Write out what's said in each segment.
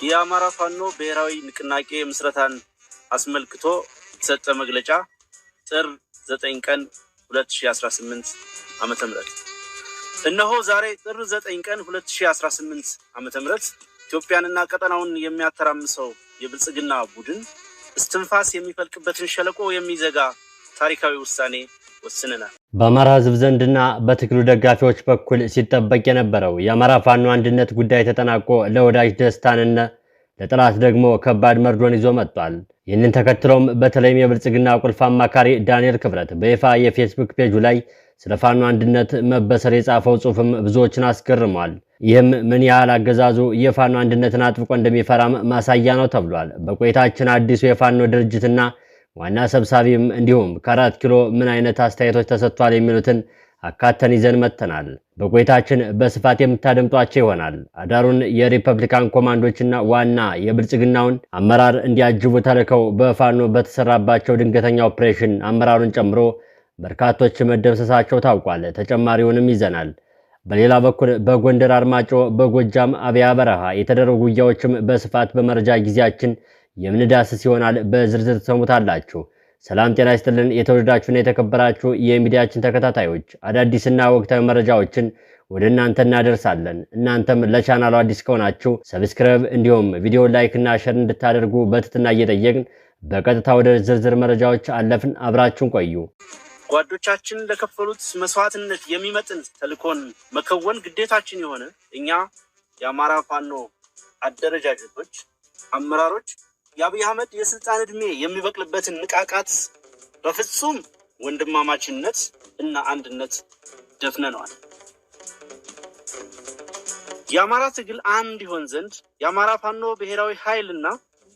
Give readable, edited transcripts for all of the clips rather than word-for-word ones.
የአማራ ፋኖ ብሔራዊ ንቅናቄ ምስረታን አስመልክቶ የተሰጠ መግለጫ ጥር 9 ቀን 2018 ዓመተ ምህረት እነሆ ዛሬ ጥር 9 ቀን 2018 ዓመተ ምህረት ኢትዮጵያንና ቀጠናውን የሚያተራምሰው የብልጽግና ቡድን እስትንፋስ የሚፈልቅበትን ሸለቆ የሚዘጋ ታሪካዊ ውሳኔ ወስነናል። በአማራ ሕዝብ ዘንድና በትግሉ ደጋፊዎች በኩል ሲጠበቅ የነበረው የአማራ ፋኖ አንድነት ጉዳይ ተጠናቆ ለወዳጅ ደስታንና ለጠላት ደግሞ ከባድ መርዶን ይዞ መጥቷል። ይህንን ተከትሎም በተለይም የብልጽግና ቁልፍ አማካሪ ዳንኤል ክብረት በይፋ የፌስቡክ ፔጁ ላይ ስለ ፋኖ አንድነት መበሰር የጻፈው ጽሑፍም ብዙዎችን አስገርሟል። ይህም ምን ያህል አገዛዙ የፋኖ አንድነትን አጥብቆ እንደሚፈራም ማሳያ ነው ተብሏል። በቆይታችን አዲሱ የፋኖ ድርጅትና ዋና ሰብሳቢም እንዲሁም ከ4 ኪሎ ምን አይነት አስተያየቶች ተሰጥቷል የሚሉትን አካተን ይዘን መጥተናል። በቆይታችን በስፋት የምታደምጧቸው ይሆናል። አዳሩን የሪፐብሊካን ኮማንዶችና ዋና የብልጽግናውን አመራር እንዲያጅቡ ተልከው በፋኖ በተሰራባቸው ድንገተኛ ኦፕሬሽን አመራሩን ጨምሮ በርካቶች መደምሰሳቸው ታውቋል። ተጨማሪውንም ይዘናል። በሌላ በኩል በጎንደር አርማጮ፣ በጎጃም አብያ በረሃ የተደረጉ ውጊያዎችም በስፋት በመረጃ ጊዜያችን የምንዳስስ ይሆናል። በዝርዝር ተሰሙታላችሁ። ሰላም ጤና ይስጥልን። የተወደዳችሁና የተከበራችሁ የሚዲያችን ተከታታዮች አዳዲስና ወቅታዊ መረጃዎችን ወደ እናንተ እናደርሳለን። እናንተም ለቻናሉ አዲስ ከሆናችሁ ሰብስክራይብ እንዲሁም ቪዲዮ ላይክ እና ሼር እንድታደርጉ በትህትና እየጠየቅን በቀጥታ ወደ ዝርዝር መረጃዎች አለፍን። አብራችሁን ቆዩ። ጓዶቻችን ለከፈሉት መስዋዕትነት የሚመጥን ተልኮን መከወን ግዴታችን የሆነ እኛ የአማራ ፋኖ አደረጃጀቶች አመራሮች የአብይ አህመድ የስልጣን ዕድሜ የሚበቅልበትን ንቃቃት በፍጹም ወንድማማችነት እና አንድነት ደፍነነዋል። የአማራ ትግል አንድ ይሆን ዘንድ የአማራ ፋኖ ብሔራዊ ኃይልና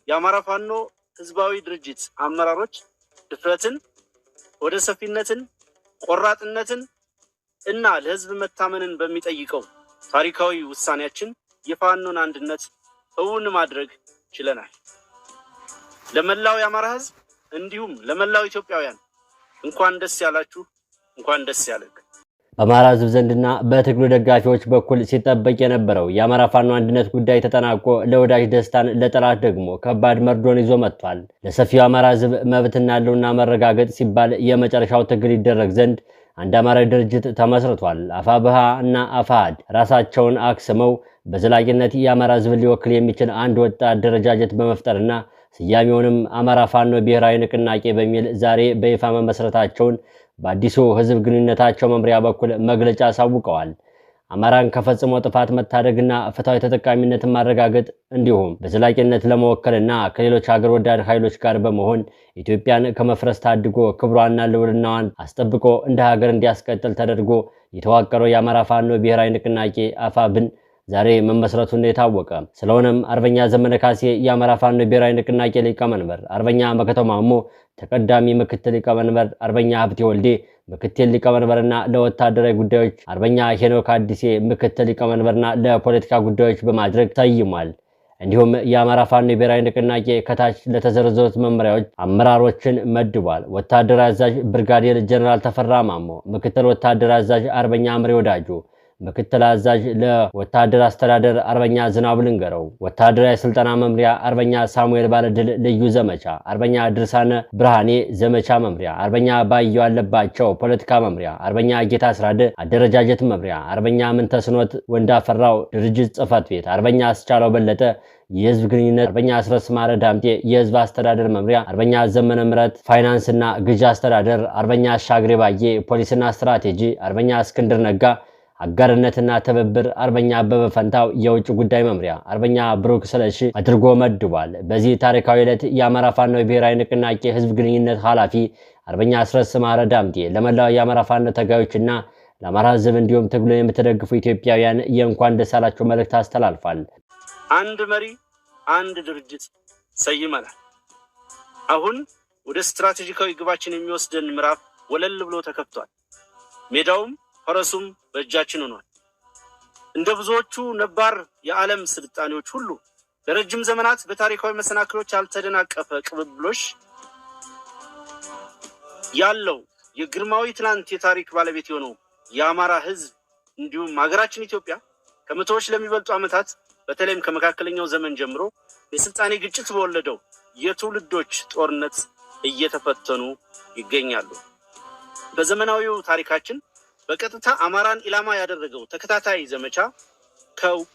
የአማራ ፋኖ ህዝባዊ ድርጅት አመራሮች ድፍረትን፣ ወደ ሰፊነትን፣ ቆራጥነትን እና ለህዝብ መታመንን በሚጠይቀው ታሪካዊ ውሳኔያችን የፋኖን አንድነት እውን ማድረግ ችለናል። ለመላው የአማራ ህዝብ እንዲሁም ለመላው ኢትዮጵያውያን እንኳን ደስ ያላችሁ፣ እንኳን ደስ ያለክ። በአማራ ህዝብ ዘንድና በትግሉ ደጋፊዎች በኩል ሲጠበቅ የነበረው የአማራ ፋኖ አንድነት ጉዳይ ተጠናቆ ለወዳጅ ደስታን ለጠላት ደግሞ ከባድ መርዶን ይዞ መጥቷል። ለሰፊው አማራ ህዝብ መብትና ህልውና መረጋገጥ ሲባል የመጨረሻው ትግል ይደረግ ዘንድ አንድ አማራዊ ድርጅት ተመስርቷል። አፋብሃ እና አፋድ ራሳቸውን አክስመው በዘላቂነት የአማራ ህዝብ ሊወክል የሚችል አንድ ወጥ አደረጃጀት በመፍጠርና ስያሜውንም አማራ ፋኖ ብሔራዊ ንቅናቄ በሚል ዛሬ በይፋ መመስረታቸውን በአዲሱ ህዝብ ግንኙነታቸው መምሪያ በኩል መግለጫ አሳውቀዋል። አማራን ከፈጽሞ ጥፋት መታደግና ፍትሃዊ ተጠቃሚነትን ማረጋገጥ እንዲሁም በዘላቂነት ለመወከልና ከሌሎች ሀገር ወዳድ ኃይሎች ጋር በመሆን ኢትዮጵያን ከመፍረስ ታድጎ ክብሯና ልዕልናዋን አስጠብቆ እንደ ሀገር እንዲያስቀጥል ተደርጎ የተዋቀረው የአማራ ፋኖ ብሔራዊ ንቅናቄ አፋብን ዛሬ መመስረቱን የታወቀ። ስለሆነም አርበኛ ዘመነ ካሴ የአማራ ፋኖ ብሔራዊ ንቅናቄ ሊቀመንበር፣ አርበኛ መከተው ማሞ ተቀዳሚ ምክትል ሊቀመንበር፣ አርበኛ ሀብቴ ወልዴ ምክትል ሊቀመንበርና ለወታደራዊ ጉዳዮች አርበኛ ሄኖክ አዲሴ ምክትል ሊቀመንበርና ለፖለቲካ ጉዳዮች በማድረግ ተይሟል። እንዲሁም የአማራ ፋኖ ብሔራዊ ንቅናቄ ከታች ለተዘረዘሩት መመሪያዎች አመራሮችን መድቧል። ወታደራዊ አዛዥ ብርጋዴር ጀነራል ተፈራ ማሞ፣ ምክትል ወታደራዊ አዛዥ አርበኛ አምሬ ወዳጁ፣ ምክትል አዛዥ ለወታደር አስተዳደር አርበኛ ዝናቡ ልንገረው፣ ወታደራዊ ስልጠና መምሪያ አርበኛ ሳሙኤል ባለድል ልዩ ዘመቻ፣ አርበኛ ድርሳነ ብርሃኔ ዘመቻ መምሪያ፣ አርበኛ ባየው አለባቸው ፖለቲካ መምሪያ፣ አርበኛ ጌታ አስራደ አደረጃጀት መምሪያ፣ አርበኛ ምንተስኖት ወንዳፈራው ድርጅት ጽህፈት ቤት፣ አርበኛ አስቻለው በለጠ የህዝብ ግንኙነት፣ አርበኛ አስረስ ማረ ዳምጤ የህዝብ አስተዳደር መምሪያ፣ አርበኛ ዘመነ ምረት ፋይናንስና ግዥ አስተዳደር፣ አርበኛ አሻግሬ ባዬ ፖሊስና ስትራቴጂ፣ አርበኛ እስክንድር ነጋ አጋርነትና ትብብር፣ አርበኛ አበበ ፈንታው የውጭ ጉዳይ መምሪያ፣ አርበኛ ብሩክ ስለሺ አድርጎ መድቧል። በዚህ ታሪካዊ ዕለት የአማራ ፋኖ ብሔራዊ ንቅናቄ ህዝብ ግንኙነት ኃላፊ አርበኛ አስረስ ማረ ዳምጤ ለመላው የአማራ ፋኖ ተጋዮችና ለአማራ ህዝብ እንዲሁም ትግሉን የምትደግፉ ኢትዮጵያውያን የእንኳን ደስ አላችሁ መልእክት አስተላልፏል። አንድ መሪ፣ አንድ ድርጅት ሰይመናል። አሁን ወደ ስትራቴጂካዊ ግባችን የሚወስደን ምዕራፍ ወለል ብሎ ተከፍቷል። ሜዳውም ፈረሱም በእጃችን ሆኗል። እንደ ብዙዎቹ ነባር የዓለም ስልጣኔዎች ሁሉ ለረጅም ዘመናት በታሪካዊ መሰናክሎች ያልተደናቀፈ ቅብብሎሽ ያለው የግርማዊ ትናንት የታሪክ ባለቤት የሆነው የአማራ ህዝብ እንዲሁም ሀገራችን ኢትዮጵያ ከመቶዎች ለሚበልጡ ዓመታት በተለይም ከመካከለኛው ዘመን ጀምሮ የስልጣኔ ግጭት በወለደው የትውልዶች ጦርነት እየተፈተኑ ይገኛሉ። በዘመናዊው ታሪካችን በቀጥታ አማራን ኢላማ ያደረገው ተከታታይ ዘመቻ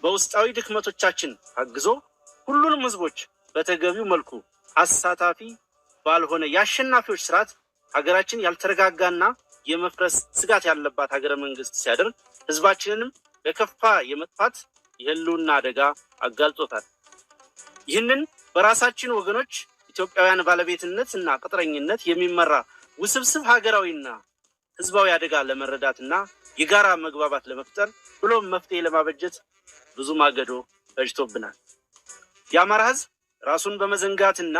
በውስጣዊ ድክመቶቻችን አግዞ ሁሉንም ህዝቦች በተገቢው መልኩ አሳታፊ ባልሆነ የአሸናፊዎች ስርዓት ሀገራችን ያልተረጋጋና የመፍረስ ስጋት ያለባት ሀገረ መንግስት ሲያደርግ ህዝባችንንም ለከፋ የመጥፋት የህልውና አደጋ አጋልጦታል። ይህንን በራሳችን ወገኖች ኢትዮጵያውያን ባለቤትነት እና ቅጥረኝነት የሚመራ ውስብስብ ሀገራዊና ህዝባዊ አደጋ ለመረዳትና የጋራ መግባባት ለመፍጠር ብሎም መፍትሄ ለማበጀት ብዙ ማገዶ ፈጅቶብናል። የአማራ ህዝብ ራሱን በመዘንጋትና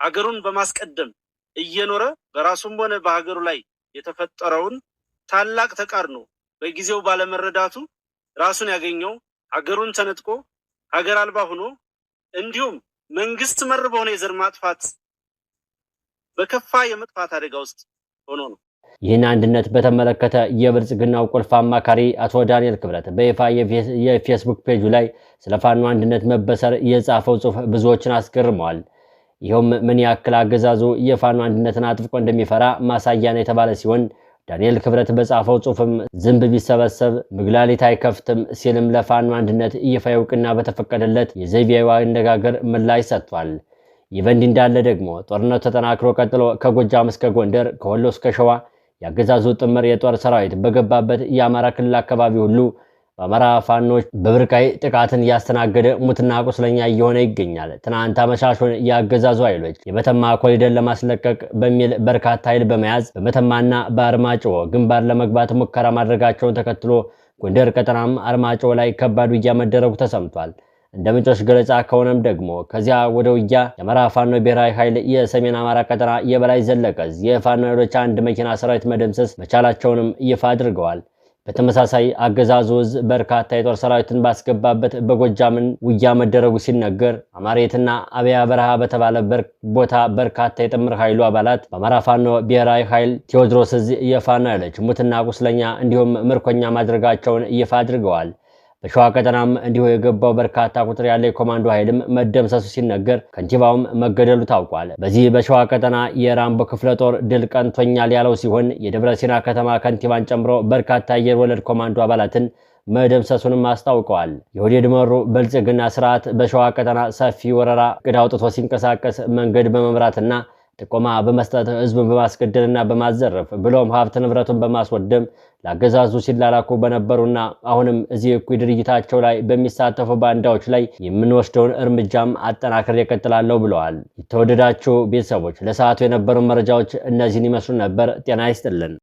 አገሩን በማስቀደም እየኖረ በራሱም ሆነ በሀገሩ ላይ የተፈጠረውን ታላቅ ተቃርኖ በጊዜው ባለመረዳቱ ራሱን ያገኘው ሀገሩን ተነጥቆ ሀገር አልባ ሆኖ እንዲሁም መንግስት መር በሆነ የዘር ማጥፋት በከፋ የመጥፋት አደጋ ውስጥ ሆኖ ነው። ይህን አንድነት በተመለከተ የብልጽግናው ቁልፍ አማካሪ አቶ ዳንኤል ክብረት በይፋ የፌስቡክ ፔጁ ላይ ስለ ፋኖ አንድነት መበሰር የጻፈው ጽሑፍ ብዙዎችን አስገርመዋል። ይኸውም ምን ያክል አገዛዙ የፋኖ አንድነትን አጥብቆ እንደሚፈራ ማሳያ ነው የተባለ ሲሆን ዳንኤል ክብረት በጻፈው ጽሑፍም ዝንብ ቢሰበሰብ ምግላሊት አይከፍትም ሲልም ለፋኖ አንድነት ይፋ እውቅና በተፈቀደለት የዘይቤያዊ አነጋገር ምላሽ ሰጥቷል። ይህ በእንዲህ እንዳለ ደግሞ ጦርነቱ ተጠናክሮ ቀጥሎ ከጎጃም እስከ ጎንደር ከወሎ እስከ ሸዋ ያገዛዙ ጥምር የጦር ሰራዊት በገባበት የአማራ ክልል አካባቢ ሁሉ በአማራ ፋኖች በብርቃይ ጥቃትን ያስተናገደ ሙትና ቁስለኛ እየሆነ ይገኛል። ትናንት አመሻሹን ያገዛዙ ኃይሎች የመተማ ኮሪደር ለማስለቀቅ በሚል በርካታ ኃይል በመያዝ በመተማና በአርማጭሆ ግንባር ለመግባት ሙከራ ማድረጋቸውን ተከትሎ ጎንደር ቀጠናም አርማጭሆ ላይ ከባድ ውጊያ መደረጉ ተሰምቷል። እንደ ምንጮች ገለጻ ከሆነም ደግሞ ከዚያ ወደ ውጊያ የአማራ ፋኖ ብሔራዊ ኃይል የሰሜን አማራ ቀጠና የበላይ ዘለቀዝ የፋኖ ኃይሎች አንድ መኪና ሰራዊት መደምሰስ መቻላቸውንም ይፋ አድርገዋል። በተመሳሳይ አገዛዙ በርካታ የጦር ሰራዊትን ባስገባበት በጎጃምን ውጊያ መደረጉ ሲነገር አማሬትና አብያ በረሃ በተባለ ቦታ በርካታ የጥምር ኃይሉ አባላት በአማራ ፋኖ ብሔራዊ ኃይል ቴዎድሮስ የፋኖ ኃይሎች ሙትና ቁስለኛ እንዲሁም ምርኮኛ ማድረጋቸውን ይፋ አድርገዋል። በሸዋ ቀጠናም እንዲሁ የገባው በርካታ ቁጥር ያለ የኮማንዶ ኃይልም መደምሰሱ ሲነገር ከንቲባውም መገደሉ ታውቋል። በዚህ በሸዋ ቀጠና የራምቦ ክፍለ ጦር ድል ቀንቶኛል ያለው ሲሆን የደብረ ሲና ከተማ ከንቲባን ጨምሮ በርካታ አየር ወለድ ኮማንዶ አባላትን መደምሰሱንም አስታውቀዋል። የኦህዴድ መሩ ብልጽግና ስርዓት በሸዋ ቀጠና ሰፊ ወረራ እቅድ አውጥቶ ሲንቀሳቀስ መንገድ በመምራትና ጥቆማ በመስጠት ህዝብን በማስገደልና በማዘረፍ ብሎም ሀብት ንብረቱን በማስወደም ለአገዛዙ ሲላላኩ በነበሩና አሁንም እዚህ እኩይ ድርጊታቸው ላይ በሚሳተፉ ባንዳዎች ላይ የምንወስደውን እርምጃም አጠናክሬ እቀጥላለሁ ብለዋል። የተወደዳችሁ ቤተሰቦች ለሰዓቱ የነበሩ መረጃዎች እነዚህን ይመስሉ ነበር። ጤና ይስጥልን።